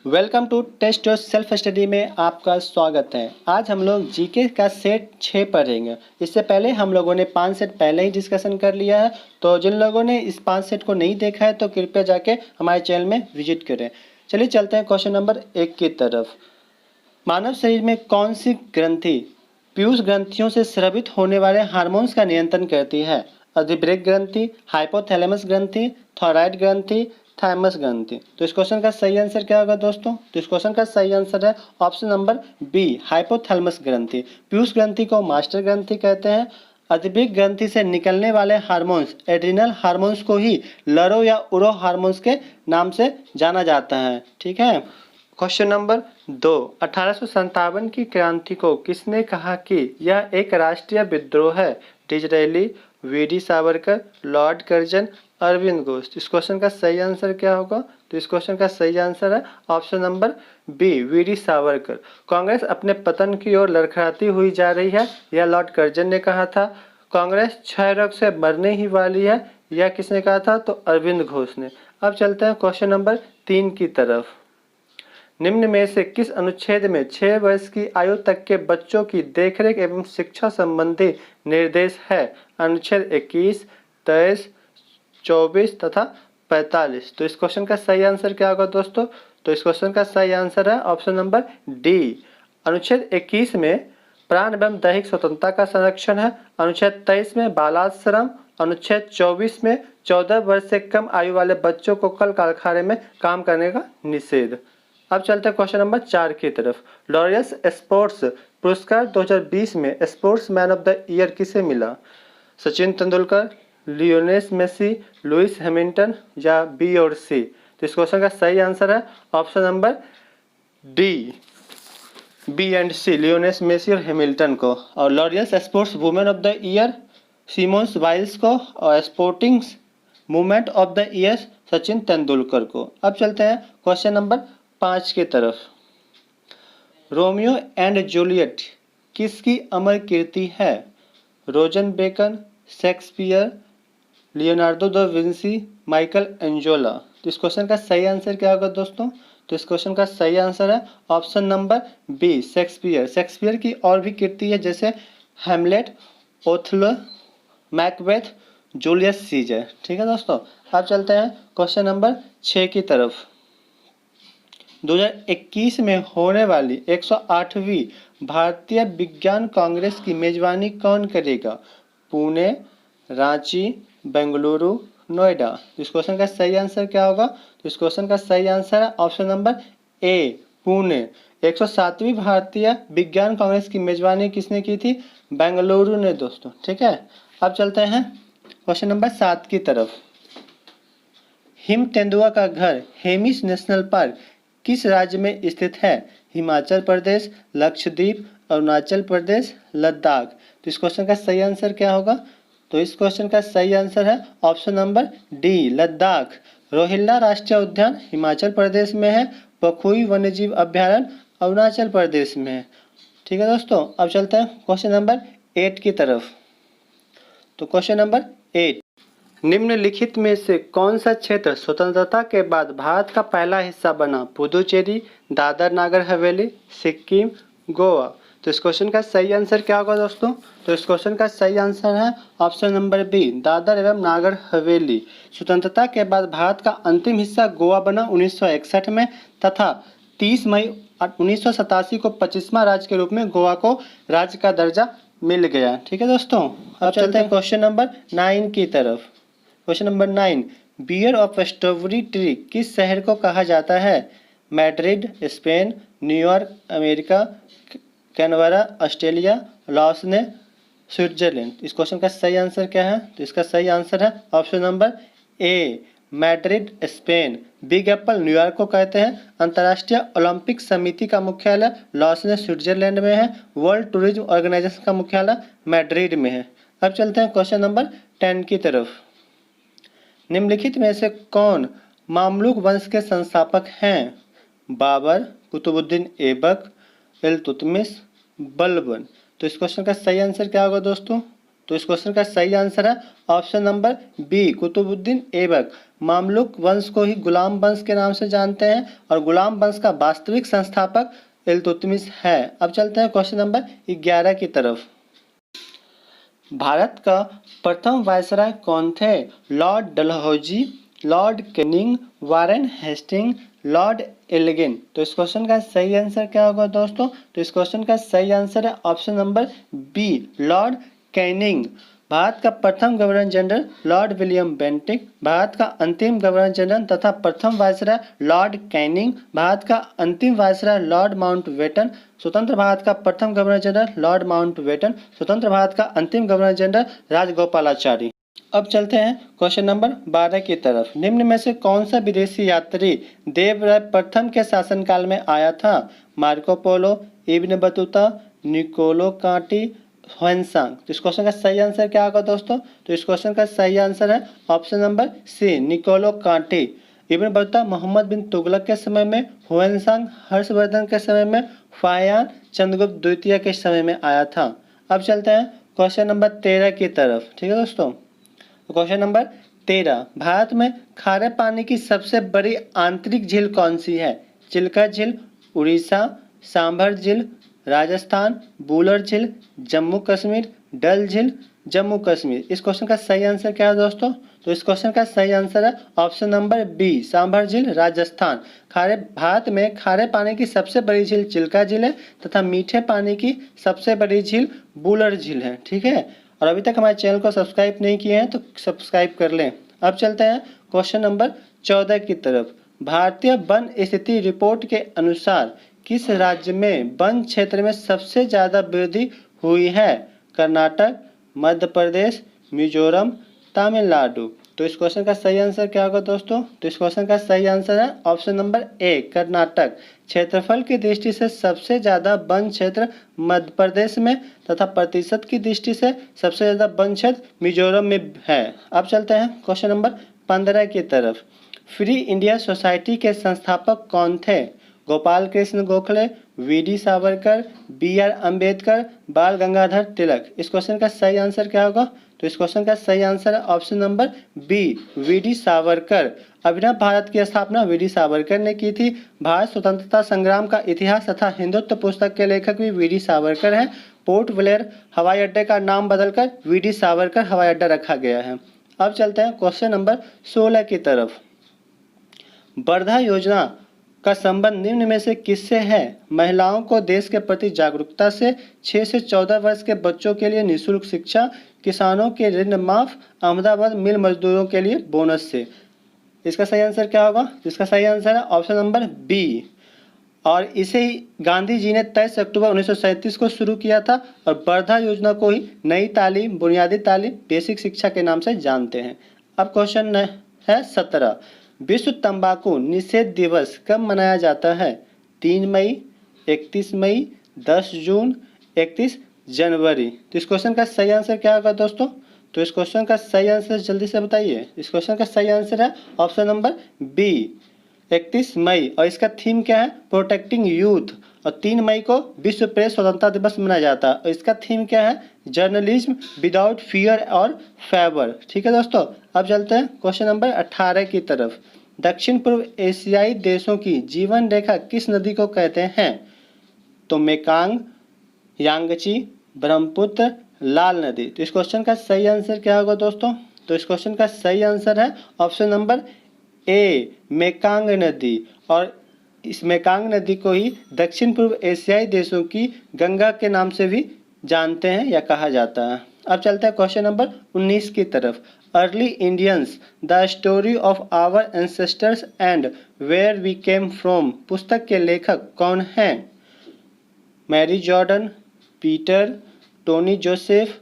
Welcome to test yourself study में आपका स्वागत है। आज हम लोग जीके का सेट 6 पढ़ेंगे। इससे पहले हम लोगों ने 5 सेट पहले ही डिस्कशन कर लिया है, तो जिन लोगों ने इस 5 सेट को नहीं देखा है तो कृपया जाके हमारे चैनल में विजिट करें। चलिए चलते हैं क्वेश्चन नंबर 1 की तरफ। मानव शरीर में कौन सी ग्रंथि पीयूष ग्रंथियों से स्रावित होने वाले हार्मोन्स का नियंत्रण करती है? अधिवृक्क ग्रंथि, हाइपोथैलेमस ग्रंथि, थायराइड ग्रंथि, थाइमस ग्रंथि। तो इस क्वेश्चन का सही आंसर क्या होगा दोस्तों? तो इस क्वेश्चन का सही आंसर है ऑप्शन नंबर बी, हाइपोथैलेमस ग्रंथि। पीयूष ग्रंथि को मास्टर ग्रंथि कहते हैं। अधिवृक्क ग्रंथि से निकलने वाले हार्मोन्स, एड्रिनल हार्मोन्स को ही लरो या उरो हार्मोन्स के नाम से जाना जाता है। ठीक है। क्वेश्चन नंबर 2, 1857 की क्रांति को किसने कहा कि यह एक राष्ट्रीय विद्रोह है? Disraeli, V D. Savarkar, Lord Curzon, Arvind Ghosh. इस क्वेश्चन का सही आंसर क्या होगा? तो इस क्वेश्चन का सही आंसर है option number B, V D. Savarkar. Congress अपने पतन की ओर लड़खड़ाती हुई जा रही है, यह लॉर्ड कर्जन ने कहा था। कांग्रेस क्षय रोग से मरने ही वाली है, यह किसने कहा था? तो अरविंद घोष ने। अब चलते हैं क्वेश्चन नंबर 3 की तरफ। निम्न में से किस अनुच्छेद में 6 वर्ष की आयु तक के बच्चों की देखरेख एवं शिक्षा संबंधी निर्देश है? अनुच्छेद 21, 23, 24 तथा 45। तो इस क्वेश्चन का सही आंसर क्या होगा दोस्तों? तो इस क्वेश्चन का सही आंसर है ऑप्शन नंबर डी। अनुच्छेद 21 में प्राण एवं दैहिक स्वतंत्रता का संरक्षण है। अनुच्छेद 23 में बालाश्रम। अनुच्छेद 24 में 14 वर्ष से कम आयु वाले बच्चों को कल कारखाने में काम करने का निषेध। अब चलते हैं क्वेश्चन नंबर 4 की तरफ। लॉरियस स्पोर्ट्स पुरस्कार 2020 में sportsman of the year किसे मिला? Sachin Tendulkar, Lionel Messi, Lewis Hamilton या बी और सी। तो इस क्वेश्चन का सही आंसर है option number D, B and C, Lionel Messi और हैमिल्टन को। और Laureus sportswoman of the year Simone Biles को, और sporting movement of the year Sachin Tendulkar को। अब चलते हैं क्वेश्चन नंबर 5 की तरफ। रोमियो एंड जूलियट किसकी अमर कीर्ति है? Roger Bacon, Shakespeare, Leonardo da Vinci, Michelangelo. तो इस क्वेश्चन का सही आंसर क्या होगा दोस्तों? तो इस क्वेश्चन का सही आंसर है option number B, Shakespeare. Shakespeare की और भी कीर्ति है, जैसे Hamlet, Othello, Macbeth, Julius Caesar. ठीक है दोस्तों। अब चलते हैं क्वेश्चन नंबर 6 की तरफ। 2021 में होने वाली 108वीं भारतीय विज्ञान कांग्रेस की मेजबानी कौन करेगा? पुणे, रांची, बेंगलुरु, नोएडा। इस क्वेश्चन का सही आंसर क्या होगा? तो इस क्वेश्चन का सही आंसर है ऑप्शन नंबर ए, पुणे। 107वीं भारतीय विज्ञान कांग्रेस की मेजबानी किसने की थी? बेंगलुरु ने दोस्तों। ठीक है। अब चलते हैं क्वेश्चन नंबर 7 की तरफ। हिम तेंदुआ का घर हेमिस नेशनल पार्क किस राज्य में स्थित है? हिमाचल प्रदेश, लक्षद्वीप, अरुणाचल प्रदेश, लद्दाख। तो इस क्वेश्चन का सही आंसर क्या होगा? तो इस क्वेश्चन का सही आंसर है option number D, Ladakh. Rohilla राष्ट्रीय उद्यान हिमाचल प्रदेश में है। पखुई वन्यजीव अभ्यारण्य अरुणाचल प्रदेश में है। ठीक है दोस्तों। अब चलते हैं क्वेश्चन नंबर 8 की तरफ। तो क्वेश्चन नंबर 8, निम्नलिखित में से कौन सा क्षेत्र स्वतंत्रता के बाद भारत का पहला हिस्सा बना? पुदुचेरी, दादर नागर हवेली, सिक्किम, गोवा। तो इस क्वेश्चन का सही आंसर क्या होगा दोस्तों? तो इस क्वेश्चन का सही आंसर है ऑप्शन नंबर बी, दादर एवं नागर हवेली। स्वतंत्रता के बाद भारत का अंतिम हिस्सा गोवा बना 1961 में, तथा 30 मई 1987 को 25वां राज्य के रूप में गोवा को राज्य का दर्जा मिल गया। ठीक है दोस्तों। अब चलते हैं क्वेश्चन नंबर 9 की तरफ। Question number 9, bear of strawberry tree किस शहर को कहा जाता है? Madrid, Spain, New York, America, Canberra, Australia, Lausanne, Switzerland. इस क्वेश्चन का सही आंसर क्या है? तो इसका सही आंसर है option number A, Madrid, Spain. Big Apple New York को कहते हैं। अंतर्राष्ट्रीय ओलंपिक समिति का मुख्यालय लॉसने, स्विट्जरलैंड में है। वर्ल्ड टूरिज्म ऑर्गेनाइजेशन का मुख्यालय मैड्रिड में है। अब चलते हैं क्वेश्चन नंबर 10 की तरफ। निम्नलिखित में से कौन मामलुक वंश के संस्थापक हैं? बाबर, कुतुबुद्दीन ऐबक, इल्तुतमिश, बलबन। तो इस क्वेश्चन का सही आंसर क्या होगा दोस्तों? तो इस क्वेश्चन का सही आंसर है option number B, Qutbuddin Aibak. Mamluk वंश को ही गुलाम वंश के नाम से जानते हैं और गुलाम वंश का वास्तविक संस्थापक इल्तुतमिश है। अब चलते हैं क्वेश्चन नंबर 11 की तरफ। भारत का प्रथम वायसराय कौन थे? Lord Dalhousie, Lord Canning, Warren Hasting, Lord Elgin. तो इस क्वेश्चन का सही आंसर क्या होगा दोस्तों? तो इस क्वेश्चन का सही आंसर है option number B, Lord Canning. Bharat का प्रथम governor general Lord William Bentinck, Bharat का अंतिम गवर्नर जनरल तथा प्रथम वायसराय लॉर्ड कैनिंग, भारत का अंतिम वायसराय लॉर्ड माउंटबेटन, स्वतंत्र भारत का प्रथम गवर्नर जनरल लॉर्ड माउंटबेटन, स्वतंत्र भारत का अंतिम गवर्नर जनरल राजगोपालाचारी। अब चलते हैं क्वेश्चन नंबर 12 की तरफ। निम्न में से कौन सा विदेशी यात्री देवराय प्रथम के शासनकाल में आया था? Marco Polo, Ibn Battuta, Niccolo Conti, Hiuen Tsang. तो इस क्वेश्चन का सही आंसर क्या होगा दोस्तों? तो इस क्वेश्चन का सही आंसर है option number C, Niccolo Conti. Ibn Battuta Muhammad bin Tughlaq के समय में, ह्वेनसांग हर्षवर्धन के समय में, फाहियान चंद्रगुप्त द्वितीय के समय में आया था। अब चलते हैं क्वेश्चन नंबर 13 की तरफ। ठीक है दोस्तों, क्वेश्चन नंबर 13, भारत में खारे पानी की सबसे बड़ी आंतरिक झील कौन सी है? चिल्का झील, उड़ीसा, सांभर झील, राजस्थान, वुलर झील, जम्मू कश्मीर, डल झील, जम्मू कश्मीर। इस क्वेश्चन का सही आंसर क्या है दोस्तों? तो इस क्वेश्चन का सही आंसर है ऑप्शन नंबर बी, सांभर झील, राजस्थान। भारत में खारे पानी की सबसे बड़ी झील चिल्का झील है तथा मीठे पानी की सबसे बड़ी झील वुलर झील है। ठीक है, और अभी तक हमारे चैनल को सब्सक्राइब नहीं किए हैं तो सब्सक्राइब कर लें। अब चलते हैं क्वेश्चन नंबर 14 की तरफ। भारतीय वन स्थिति रिपोर्ट के अनुसार किस राज्य में वन क्षेत्र में सबसे ज़्यादा वृद्धि हुई है? कर्नाटक, मध्य प्रदेश, मिजोरम, तमिलनाडु। तो इस क्वेश्चन का सही आंसर क्या होगा दोस्तों? तो इस क्वेश्चन का सही आंसर है ऑप्शन नंबर ए, कर्नाटक। क्षेत्रफल की दृष्टि से सबसे ज़्यादा वन क्षेत्र मध्य प्रदेश में तथा प्रतिशत की दृष्टि से सबसे ज़्यादा वन क्षेत्र मिजोरम में है। अब चलते हैं क्वेश्चन नंबर 15 की तरफ। फ्री इंडिया सोसाइटी के संस्थापक कौन थे? गोपाल कृष्ण गोखले, वी.डी. सावरकर, बी.आर. अम्बेडकर, बाल गंगाधर तिलक। इस क्वेश्चन का सही आंसर क्या होगा? तो इस क्वेश्चन का सही आंसर है option number B, V D. Savarkar. Abhinav Bharat की स्थापना वी.डी. सावरकर ने की थी। भारत स्वतंत्रता संग्राम का इतिहास तथा हिंदुत्व पुस्तक के लेखक भी वी.डी. सावरकर हैं। पोर्ट ब्लेयर हवाई अड्डे का नाम बदलकर वी.डी. सावरकर हवाई अड्डा रखा गया है। अब चलते हैं क्वेश्चन नंबर 16 की तरफ। वर्धा योजना का संबंध निम्न में से किससे है? महिलाओं को देश के प्रति जागरूकता से, 6 से 14 वर्ष के बच्चों के लिए निःशुल्क शिक्षा, किसानों के ऋण माफ, अहमदाबाद मिल मजदूरों के लिए बोनस से। इसका सही आंसर क्या होगा? इसका सही आंसर है ऑप्शन नंबर बी। और इसे ही गांधी जी ने 23 अक्टूबर 1937 को शुरू किया था और वर्धा योजना को ही नई तालीम, बुनियादी तालीम, बेसिक शिक्षा के नाम से जानते हैं। अब क्वेश्चन है 17, विश्व तंबाकू निषेध दिवस कब मनाया जाता है? 3 मई, 31 मई, 10 जून, 31 जनवरी। तो इस क्वेश्चन का सही आंसर क्या होगा दोस्तों? तो इस क्वेश्चन का सही आंसर जल्दी से बताइए। इस क्वेश्चन का सही आंसर है ऑप्शन नंबर बी, 31 मई। और इसका थीम क्या है? Protecting youth. और 3 मई को विश्व प्रेस स्वतंत्रता दिवस मनाया जाता है और इसका थीम क्या है? जर्नलिज्म विदाउट फियर और फेवर। ठीक है दोस्तों, अब चलते हैं क्वेश्चन नंबर 18 की तरफ। दक्षिण पूर्व एशियाई देशों की जीवन रेखा किस नदी को कहते हैं? तो मेकांग, यांगची, ब्रह्मपुत्र, लाल नदी। तो इस क्वेश्चन का सही आंसर क्या होगा दोस्तों? तो इस क्वेश्चन का सही आंसर है ऑप्शन नंबर ए, मेकांग नदी। और इस मेकांग नदी को ही दक्षिण पूर्व एशियाई देशों की गंगा के नाम से भी जानते हैं या कहा जाता है। अब चलते हैं क्वेश्चन नंबर 19 की तरफ। Early Indians the story of our ancestors and where we came from पुस्तक के लेखक कौन हैं? Mary Jordan, Peter, Tony Joseph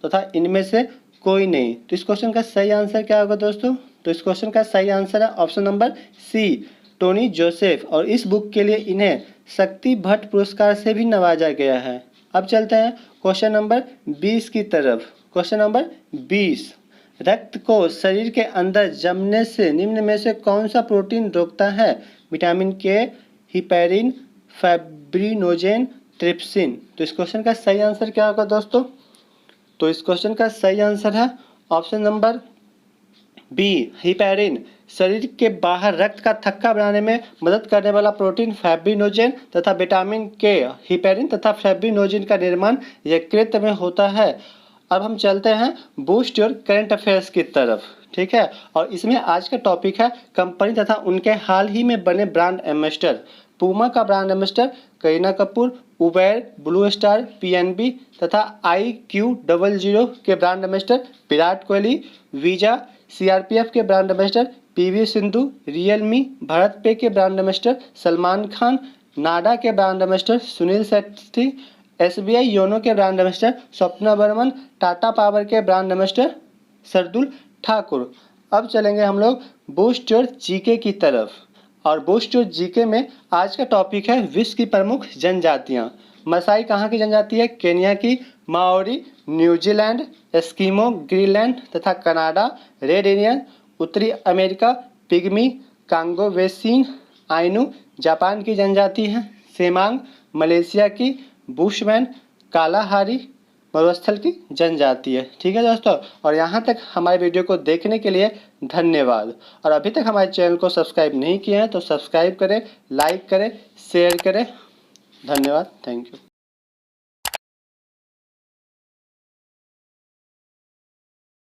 तथा इनमें से कोई नहीं। तो इस क्वेश्चन का सही आंसर क्या होगा दोस्तों? तो इस क्वेश्चन का सही आंसर है option number C, Tony Joseph. और इस बुक के लिए इन्हें शक्ति भट्ट पुरस्कार से भी नवाजा गया है। अब चलते हैं क्वेश्चन नंबर 20 की तरफ। क्वेश्चन नंबर 20, रक्त को शरीर के अंदर जमने से निम्न में से कौन सा प्रोटीन रोकता है? विटामिन के, हिपैरिन, फाइब्रिनोजेन, ट्रिप्सिन। तो इस क्वेश्चन का सही आंसर क्या होगा दोस्तों? तो इस क्वेश्चन का सही आंसर है ऑप्शन नंबर बी हिपैरिन। शरीर के बाहर रक्त का थक्का बनाने में मदद करने वाला प्रोटीन फैब्रिनोजेन तथा विटामिन के हिपैरिन तथा फैब्रिनोजेन का निर्माण यकृत में होता है। अब हम चलते हैं बूस्ट योर करंट अफेयर्स की तरफ, ठीक है। और इसमें आज का टॉपिक है कंपनी तथा उनके हाल ही में बने ब्रांड एम्बेसडर। पूमा का brand ambassador Kareena Kapoor, Uber, Blue Star, PNB तथा IQ00 के brand ambassador Virat Kohli, Visa, CRPF के brand ambassador PV Sindhu, Realme, BharatPe के brand ambassador Salman Khan, NADA के brand ambassador Suniel Shetty, SBI YONO के brand ambassador Swapna Barman, Tata Power के ब्रांड एम्बेसडर सरदुल ठाकुर। अब चलेंगे हम लोग बूस्ट योर जीके की तरफ। और बूस्ट योर जीके में आज का टॉपिक है विश्व की प्रमुख जनजातियाँ। मसाई कहाँ की जनजाति है? केन्या की, माओरी, न्यूजीलैंड, एस्किमो, ग्रीनलैंड तथा कनाडा, रेड इंडियन, उत्तरी America, pygmy, Congo basin, Ainu Japan की जनजाति है, सेमांग मलेशिया की, बुशमैन कालाहारी मरुस्थल की जनजाति है। ठीक है दोस्तों, और यहाँ तक हमारे वीडियो को देखने के लिए धन्यवाद। और अभी तक हमारे चैनल को सब्सक्राइब नहीं किया है तो सब्सक्राइब करें, लाइक करें, शेयर करें। धन्यवाद, थैंक यू।